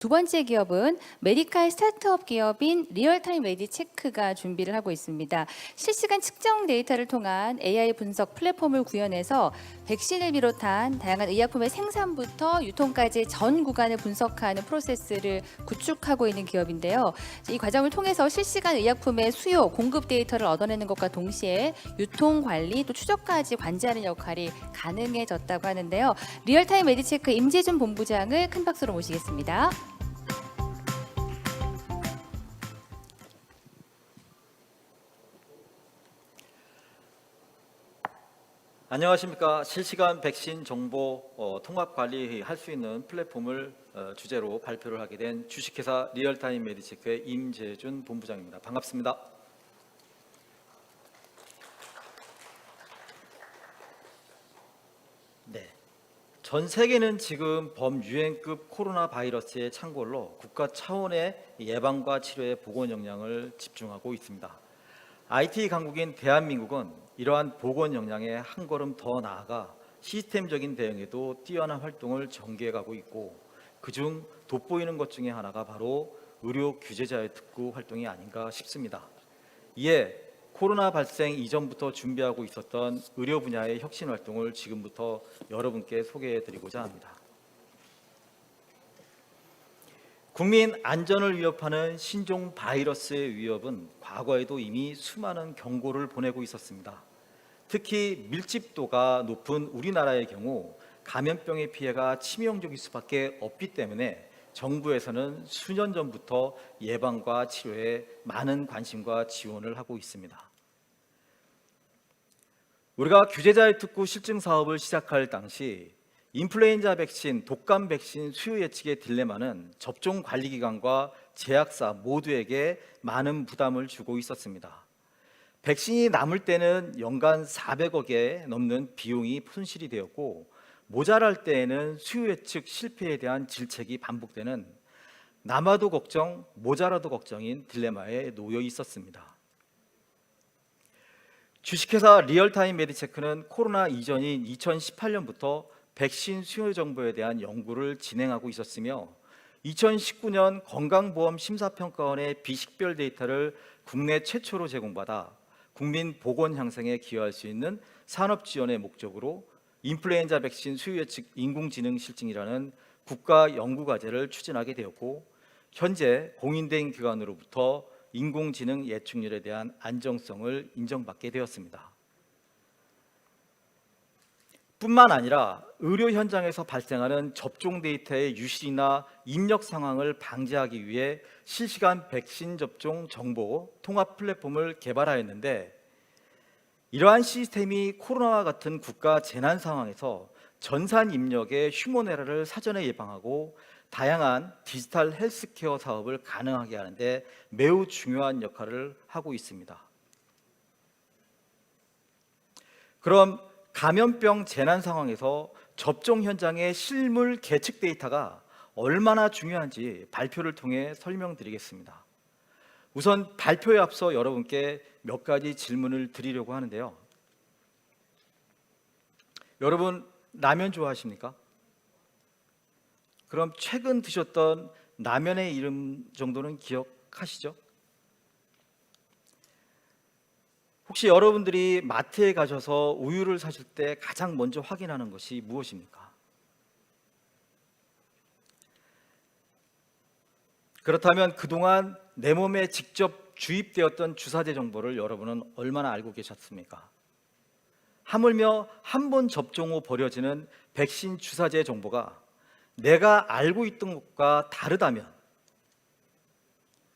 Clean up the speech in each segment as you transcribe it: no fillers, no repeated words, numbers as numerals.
두 번째 기업은 메디칼 스타트업 기업인 리얼타임 메디체크가 준비를 하고 있습니다. 실시간 측정 데이터를 통한 AI 분석 플랫폼을 구현해서 백신을 비롯한 다양한 의약품의 생산부터 유통까지 전 구간을 분석하는 프로세스를 구축하고 있는 기업인데요. 이 과정을 통해서 실시간 의약품의 수요, 공급 데이터를 얻어내는 것과 동시에 유통 관리 또 추적까지 관리하는 역할이 가능해졌다고 하는데요. 리얼타임 메디체크 임재준 본부장을 큰 박수로 모시겠습니다. 안녕하십니까. 실시간 백신 정보 통합 관리할 수 있는 플랫폼을 주제로 발표를 하게 된 주식회사 리얼타임 메디체크의 임재준 본부장입니다. 반갑습니다. 네. 전 세계는 지금 범유행급 코로나 바이러스의 창궐로 국가 차원의 예방과 치료에 보건 역량을 집중하고 있습니다. IT 강국인 대한민국은 이러한 보건 역량에 한 걸음 더 나아가 시스템적인 대응에도 뛰어난 활동을 전개해가고 있고, 그중 돋보이는 것 중에 하나가 바로 의료 규제자의 특구 활동이 아닌가 싶습니다. 이에 코로나 발생 이전부터 준비하고 있었던 의료 분야의 혁신 활동을 지금부터 여러분께 소개해드리고자 합니다. 국민 안전을 위협하는 신종 바이러스의 위협은 과거에도 이미 수많은 경고를 보내고 있었습니다. 특히 밀집도가 높은 우리나라의 경우 감염병의 피해가 치명적일 수밖에 없기 때문에 정부에서는 수년 전부터 예방과 치료에 많은 관심과 지원을 하고 있습니다. 우리가 규제자의 특구 실증 사업을 시작할 당시 인플루엔자 백신, 독감 백신 수요 예측의 딜레마는 접종 관리기관과 제약사 모두에게 많은 부담을 주고 있었습니다. 백신이 남을 때는 연간 400억에 넘는 비용이 손실이 되었고, 모자랄 때에는 수요 예측 실패에 대한 질책이 반복되는 남아도 걱정, 모자라도 걱정인 딜레마에 놓여 있었습니다. 주식회사 리얼타임 메디체크는 코로나 이전인 2018년부터 백신 수요 정보에 대한 연구를 진행하고 있었으며, 2019년 건강보험심사평가원의 비식별 데이터를 국내 최초로 제공받아 국민 보건 향상에 기여할 수 있는 산업 지원의 목적으로 인플루엔자 백신 수요 예측 인공지능 실증이라는 국가 연구 과제를 추진하게 되었고, 현재 공인된 기관으로부터 인공지능 예측률에 대한 안정성을 인정받게 되었습니다. 뿐만 아니라 의료 현장에서 발생하는 접종 데이터의 유실이나 입력 상황을 방지하기 위해 실시간 백신 접종 정보 통합 플랫폼을 개발하였는데, 이러한 시스템이 코로나와 같은 국가 재난 상황에서 전산 입력의 휴먼 에러를 사전에 예방하고 다양한 디지털 헬스케어 사업을 가능하게 하는데 매우 중요한 역할을 하고 있습니다. 그럼 감염병 재난 상황에서 접종 현장의 실물 계측 데이터가 얼마나 중요한지 발표를 통해 설명드리겠습니다. 우선 발표에 앞서 여러분께 몇 가지 질문을 드리려고 하는데요. 여러분, 라면 좋아하십니까? 그럼 최근 드셨던 라면의 이름 정도는 기억하시죠? 혹시 여러분들이 마트에 가셔서 우유를 사실 때 가장 먼저 확인하는 것이 무엇입니까? 그렇다면 그동안 내 몸에 직접 주입되었던 주사제 정보를 여러분은 얼마나 알고 계셨습니까? 하물며 한 번 접종 후 버려지는 백신 주사제 정보가 내가 알고 있던 것과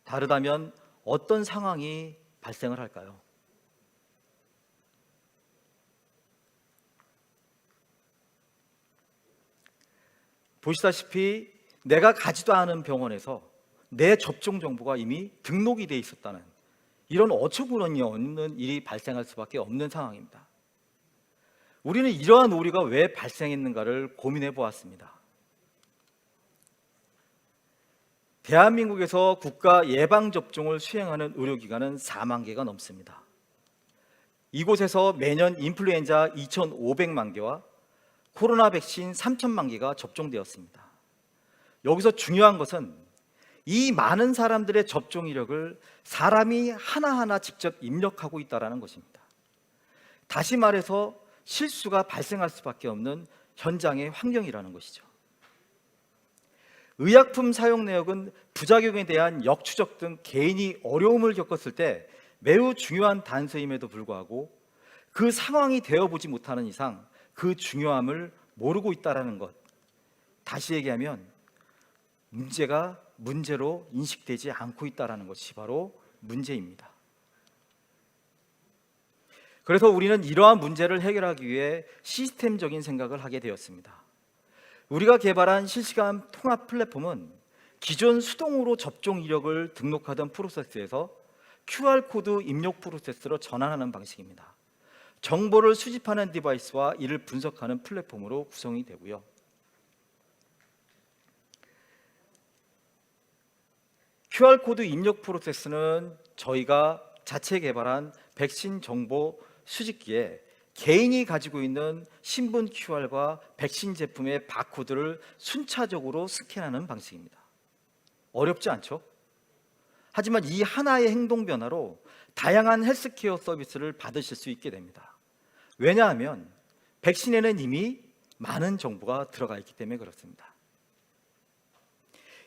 다르다면 어떤 상황이 발생을 할까요? 보시다시피 내가 가지도 않은 병원에서 내 접종 정보가 이미 등록이 돼 있었다는 이런 어처구니 없는 일이 발생할 수밖에 없는 상황입니다. 우리는 이러한 오류가 왜 발생했는가를 고민해 보았습니다. 대한민국에서 국가 예방접종을 수행하는 의료기관은 4만 개가 넘습니다. 이곳에서 매년 인플루엔자 2,500만 개와 코로나 백신 3천만 개가 접종되었습니다. 여기서 중요한 것은 이 많은 사람들의 접종 이력을 사람이 하나하나 직접 입력하고 있다는 것입니다. 다시 말해서 실수가 발생할 수밖에 없는 현장의 환경이라는 것이죠. 의약품 사용 내역은 부작용에 대한 역추적 등 개인이 어려움을 겪었을 때 매우 중요한 단서임에도 불구하고 그 상황이 되어보지 못하는 이상 그 중요함을 모르고 있다는 것. 다시 얘기하면 문제가 문제로 인식되지 않고 있다는 것이 바로 문제입니다. 그래서 우리는 이러한 문제를 해결하기 위해 시스템적인 생각을 하게 되었습니다. 우리가 개발한 실시간 통합 플랫폼은 기존 수동으로 접종 이력을 등록하던 프로세스에서 QR코드 입력 프로세스로 전환하는 방식입니다. 정보를 수집하는 디바이스와 이를 분석하는 플랫폼으로 구성이 되고요. QR코드 입력 프로세스는 저희가 자체 개발한 백신 정보 수집기에 개인이 가지고 있는 신분 QR과 백신 제품의 바코드를 순차적으로 스캔하는 방식입니다. 어렵지 않죠? 하지만 이 하나의 행동 변화로 다양한 헬스케어 서비스를 받으실 수 있게 됩니다. 왜냐하면 백신에는 이미 많은 정보가 들어가 있기 때문에 그렇습니다.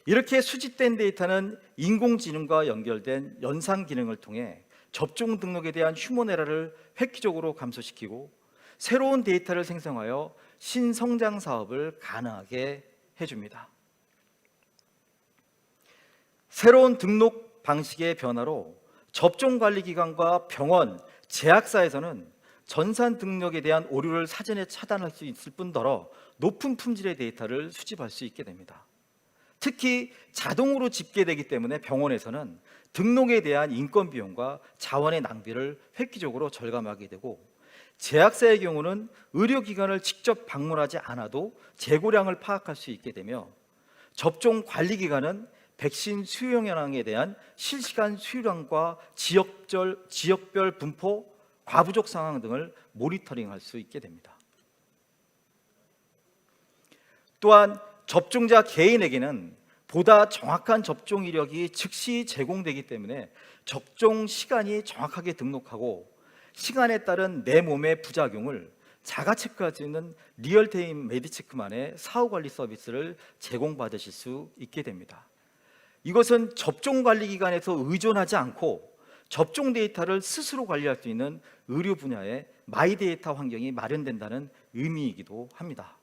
이렇게 수집된 데이터는 인공지능과 연결된 연산 기능을 통해 접종 등록에 대한 휴먼 에러를 획기적으로 감소시키고 새로운 데이터를 생성하여 신성장 사업을 가능하게 해줍니다. 새로운 등록 방식의 변화로 접종관리기관과 병원, 제약사에서는 전산 등록에 대한 오류를 사전에 차단할 수 있을 뿐더러 높은 품질의 데이터를 수집할 수 있게 됩니다. 특히 자동으로 집계되기 때문에 병원에서는 등록에 대한 인건 비용과 자원의 낭비를 획기적으로 절감하게 되고, 제약사의 경우는 의료기관을 직접 방문하지 않아도 재고량을 파악할 수 있게 되며, 접종관리기관은 백신 수용 현황에 대한 실시간 수요량과 지역별 분포, 과부족 상황 등을 모니터링할 수 있게 됩니다. 또한 접종자 개인에게는 보다 정확한 접종 이력이 즉시 제공되기 때문에 접종 시간이 정확하게 등록하고 시간에 따른 내 몸의 부작용을 자가 체크할 수 있는 리얼타임 메디체크만의 사후관리 서비스를 제공받으실 수 있게 됩니다. 이것은 접종관리기관에서 의존하지 않고 접종 데이터를 스스로 관리할 수 있는 의료 분야의 마이데이터 환경이 마련된다는 의미이기도 합니다.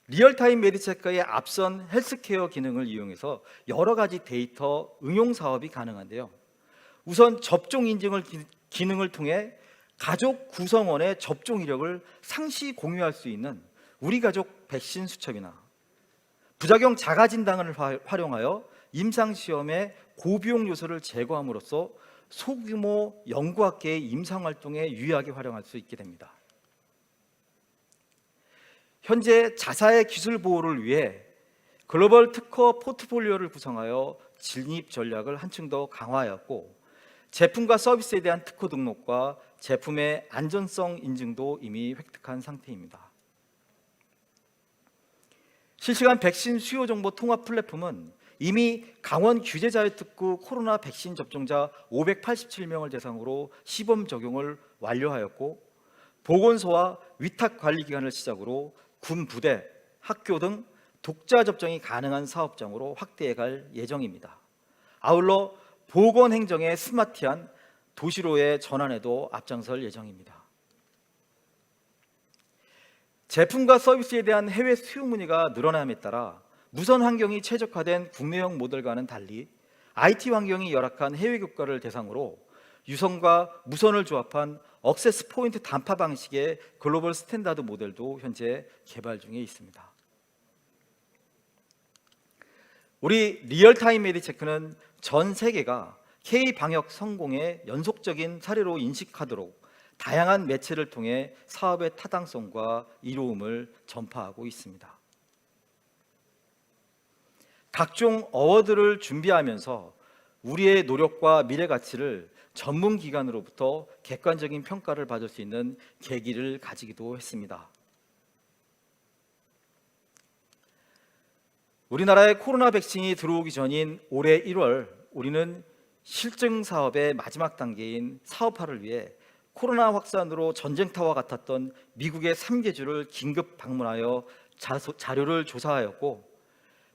리얼타임 메디체크의 앞선 헬스케어 기능을 이용해서 여러 가지 데이터 응용 사업이 가능한데요. 우선 접종 인증 기능을 통해 가족 구성원의 접종 이력을 상시 공유할 수 있는 우리 가족 백신 수첩이나 부작용 자가 진단을 활용하여 임상 시험의 고비용 요소를 제거함으로써 소규모 연구학계의 임상 활동에 유의하게 활용할 수 있게 됩니다. 현재 자사의 기술 보호를 위해 글로벌 특허 포트폴리오를 구성하여 진입 전략을 한층 더 강화하였고, 제품과 서비스에 대한 특허 등록과 제품의 안전성 인증도 이미 획득한 상태입니다. 실시간 백신 수요 정보 통합 플랫폼은 이미 강원 규제자유특구 코로나 백신 접종자 587명을 대상으로 시범 적용을 완료하였고, 보건소와 위탁관리기관을 시작으로 군 부대, 학교 등 독자 접종이 가능한 사업장으로 확대해갈 예정입니다. 아울러 보건행정의 스마트한 도시로의 전환에도 앞장설 예정입니다. 제품과 서비스에 대한 해외 수요 문의가 늘어남에 따라 무선 환경이 최적화된 국내형 모델과는 달리 IT 환경이 열악한 해외 국가를 대상으로 유선과 무선을 조합한 억세스 포인트 단파 방식의 글로벌 스탠다드 모델도 현재 개발 중에 있습니다. 우리 리얼타임 메디체크는 전 세계가 K-방역 성공의 연속적인 사례로 인식하도록 다양한 매체를 통해 사업의 타당성과 이로움을 전파하고 있습니다. 각종 어워드를 준비하면서 우리의 노력과 미래 가치를 전문 기관으로부터 객관적인 평가를 받을 수 있는 계기를 가지기도 했습니다. 우리나라에 코로나 백신이 들어오기 전인 올해 1월 우리는 실증 사업의 마지막 단계인 사업화를 위해 코로나 확산으로 전쟁터와 같았던 미국의 3개주를 긴급 방문하여 자료를 조사하였고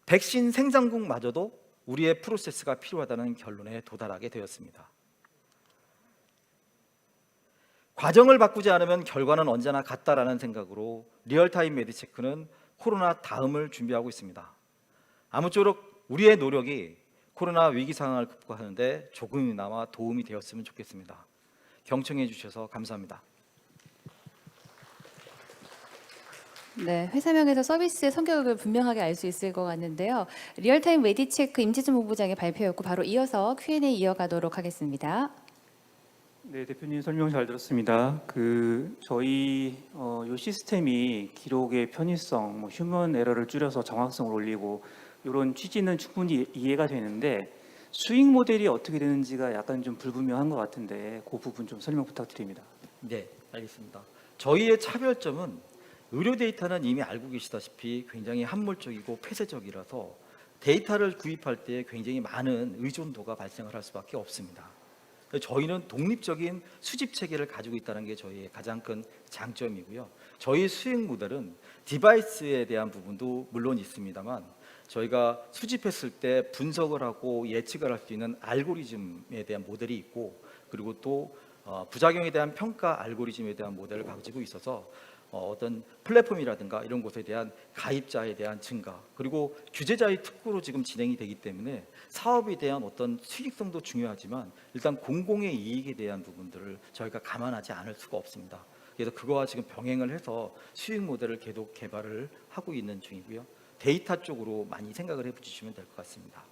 백신 생산국마저도 우리의 프로세스가 필요하다는 결론에 도달하게 되었습니다. 과정을 바꾸지 않으면 결과는 언제나 같다라는 생각으로 리얼타임 메디체크는 코로나 다음을 준비하고 있습니다. 아무쪼록 우리의 노력이 코로나 위기 상황을 극복하는데 조금이나마 도움이 되었으면 좋겠습니다. 경청해 주셔서 감사합니다. 네, 회사명에서 서비스의 성격을 분명하게 알 수 있을 것 같는데요. 리얼타임 메디체크 임지준 본부장의 발표였고 바로 이어서 Q&A 이어가도록 하겠습니다. 네, 대표님 설명 잘 들었습니다. 저희 요 시스템이 기록의 편의성, 휴먼 에러를 줄여서 정확성을 올리고 이런 취지는 충분히 이해가 되는데 수익 모델이 어떻게 되는지가 약간 좀 불분명한 것 같은데 그 부분 좀 설명 부탁드립니다. 네, 알겠습니다. 저희의 차별점은 의료 데이터는 이미 알고 계시다시피 굉장히 함몰적이고 폐쇄적이라서 데이터를 구입할 때 굉장히 많은 의존도가 발생을 할 수밖에 없습니다. 저희는 독립적인 수집 체계를 가지고 있다는 게 저희의 가장 큰 장점이고요. 저희 수익 모델은 디바이스에 대한 부분도 물론 있습니다만 저희가 수집했을 때 분석을 하고 예측을 할 수 있는 알고리즘에 대한 모델이 있고 그리고 또 부작용에 대한 평가 알고리즘에 대한 모델을 가지고 있어서 어떤 플랫폼이라든가 이런 곳에 대한 가입자에 대한 증가 그리고 규제자의 특구로 지금 진행이 되기 때문에 사업에 대한 어떤 수익성도 중요하지만 일단 공공의 이익에 대한 부분들을 저희가 감안하지 않을 수가 없습니다. 그래서 그거와 지금 병행을 해서 수익 모델을 계속 개발을 하고 있는 중이고요. 데이터 쪽으로 많이 생각을 해주시면 될 것 같습니다.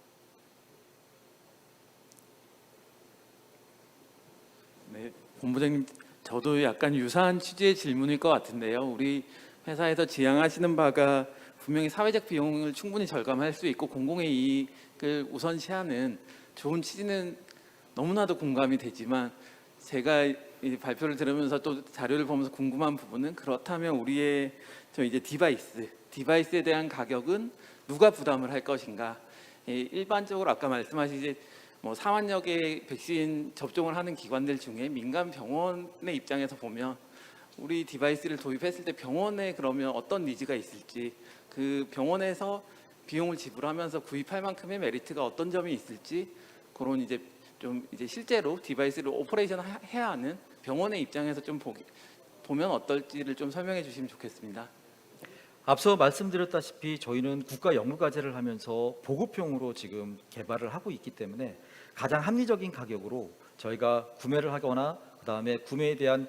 네, 본부장님, 저도 약간 유사한 취지의 질문일 것 같은데요. 우리 회사에서 지향하시는 바가 분명히 사회적 비용을 충분히 절감할 수 있고 공공의 이익을 우선시하는 좋은 취지는 너무나도 공감이 되지만 제가 이 발표를 들으면서 또 자료를 보면서 궁금한 부분은 그렇다면 우리의 이제 디바이스에 대한 가격은 누가 부담을 할 것인가? 일반적으로 아까 말씀하신 4만여 개의 백신 접종을 하는 기관들 중에 민간 병원의 입장에서 보면 우리 디바이스를 도입했을 때 병원에 그러면 어떤 니즈가 있을지 그 병원에서 비용을 지불하면서 구입할 만큼의 메리트가 어떤 점이 있을지 그런 이제 실제로 디바이스를 오퍼레이션 해야 하는 병원의 입장에서 좀 보면 어떨지를 좀 설명해 주시면 좋겠습니다. 앞서 말씀드렸다시피 저희는 국가 연구과제를 하면서 보급형으로 지금 개발을 하고 있기 때문에 가장 합리적인 가격으로 저희가 구매를 하거나 그다음에 구매에 대한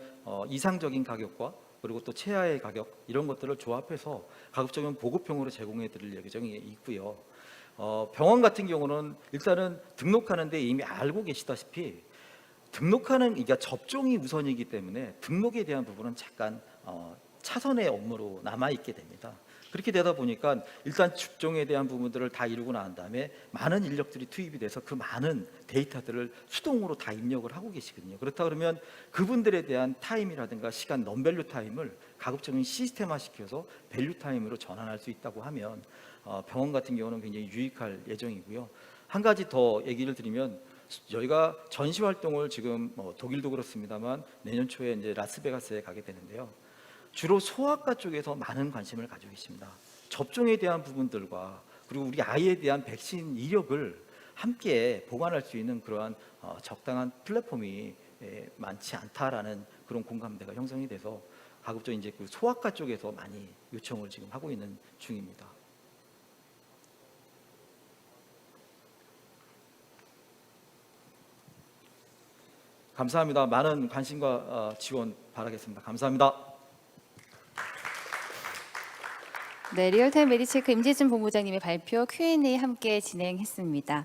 이상적인 가격과 그리고 또 최하의 가격 이런 것들을 조합해서 가급적이면 보급형으로 제공해 드릴 예정이 있고요. 병원 같은 경우는 일단은 등록하는데 이미 알고 계시다시피 그러니까 접종이 우선이기 때문에 등록에 대한 부분은 잠깐 차선의 업무로 남아 있게 됩니다. 그렇게 되다 보니까 일단 접종에 대한 부분들을 다 이루고 난 다음에 많은 인력들이 투입이 돼서 그 많은 데이터들을 수동으로 다 입력을 하고 계시거든요. 그렇다 그러면 그분들에 대한 타임이라든가 시간 넘밸류 타임을 가급적인 시스템화 시켜서 밸류 타임으로 전환할 수 있다고 하면 병원 같은 경우는 굉장히 유익할 예정이고요. 한 가지 더 얘기를 드리면 저희가 전시 활동을 지금 독일도 그렇습니다만 내년 초에 이제 라스베가스에 가게 되는데요. 주로 소아과 쪽에서 많은 관심을 가지고 계십니다. 접종에 대한 부분들과 그리고 우리 아이에 대한 백신 이력을 함께 보관할 수 있는 그러한 적당한 플랫폼이 많지 않다라는 그런 공감대가 형성이 돼서 가급적 이제 그 소아과 쪽에서 많이 요청을 지금 하고 있는 중입니다. 감사합니다. 많은 관심과 지원 바라겠습니다. 감사합니다. 네, 리얼타임 메디체크 임지준 본부장님의 발표 Q&A 함께 진행했습니다.